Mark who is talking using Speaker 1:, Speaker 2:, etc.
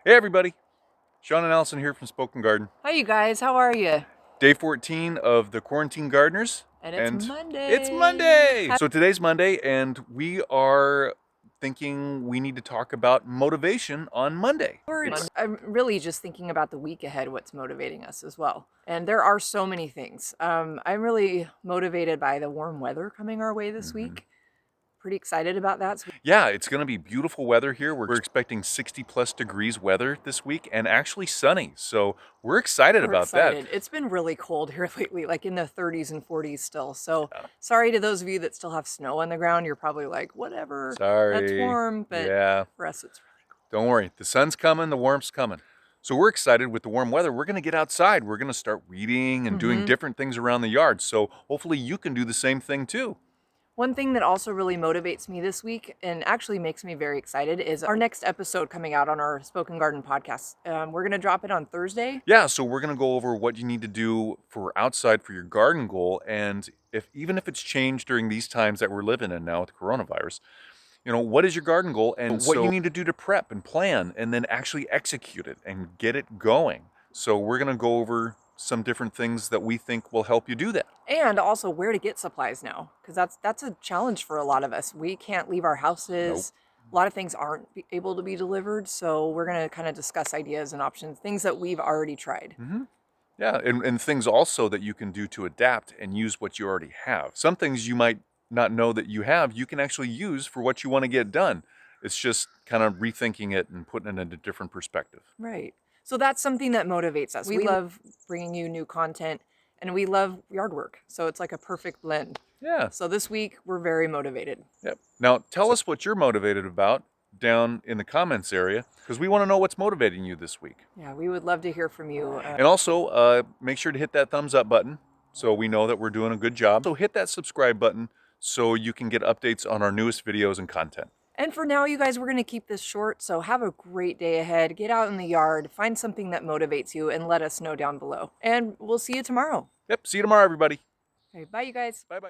Speaker 1: Hey everybody, Sean and Allison here from Spoken Garden.
Speaker 2: Hi you guys, how are you?
Speaker 1: Day 14 of the Quarantine Gardeners.
Speaker 2: And it's Monday.
Speaker 1: It's Monday! So today's Monday and we are thinking we need to talk about motivation on Monday.
Speaker 2: I'm really just thinking about the week ahead, what's motivating us as well. And there are so many things. I'm really motivated by the warm weather coming our way this week. Pretty excited about that.
Speaker 1: Yeah, it's going to be beautiful weather here. We're expecting 60 plus degrees weather this week and actually sunny. So we're excited about that.
Speaker 2: It's been really cold here lately, like in the 30s and 40s still. So sorry to those of you that still have snow on the ground. You're probably like, whatever,
Speaker 1: Sorry.
Speaker 2: that's warm. But
Speaker 1: yeah,
Speaker 2: for us, it's really cold.
Speaker 1: Don't worry, the sun's coming, the warmth's coming. So we're excited with the warm weather. We're going to get outside. We're going to start weeding and doing different things around the yard. So hopefully you can do the same thing too.
Speaker 2: One thing that also really motivates me this week and actually makes me very excited is our next episode coming out on our Spoken Garden podcast. We're going to drop it on Thursday.
Speaker 1: Yeah, so we're going to go over what you need to do for outside for your garden goal. And even if it's changed during these times that we're living in now with coronavirus, you know, what is your garden goal and what you need to do to prep and plan and then actually execute it and get it going. So we're going to go over some different things that we think will help you do that.
Speaker 2: And also where to get supplies now, because that's a challenge for a lot of us. We can't leave our houses. Nope. A lot of things aren't able to be delivered. So we're going to kind of discuss ideas and options, things that we've already tried.
Speaker 1: Yeah, and things also that you can do to adapt and use what you already have. Some things you might not know that you have, you can actually use for what you want to get done. It's just kind of rethinking it and putting it into a different perspective.
Speaker 2: Right. So that's something that motivates us. We love bringing you new content and we love yard work. So it's like a perfect blend.
Speaker 1: Yeah.
Speaker 2: So this week we're very motivated.
Speaker 1: Yep. Now tell us what you're motivated about down in the comments area because we want to know what's motivating you this week.
Speaker 2: Yeah, we would love to hear from you.
Speaker 1: And also make sure to hit that thumbs up button so we know that we're doing a good job. So hit that subscribe button so you can get updates on our newest videos and content.
Speaker 2: And for now, you guys, we're going to keep this short, so have a great day ahead. Get out in the yard, find something that motivates you, and let us know down below. And we'll see you tomorrow.
Speaker 1: Yep, see you tomorrow, everybody.
Speaker 2: Okay, bye, you guys.
Speaker 1: Bye-bye.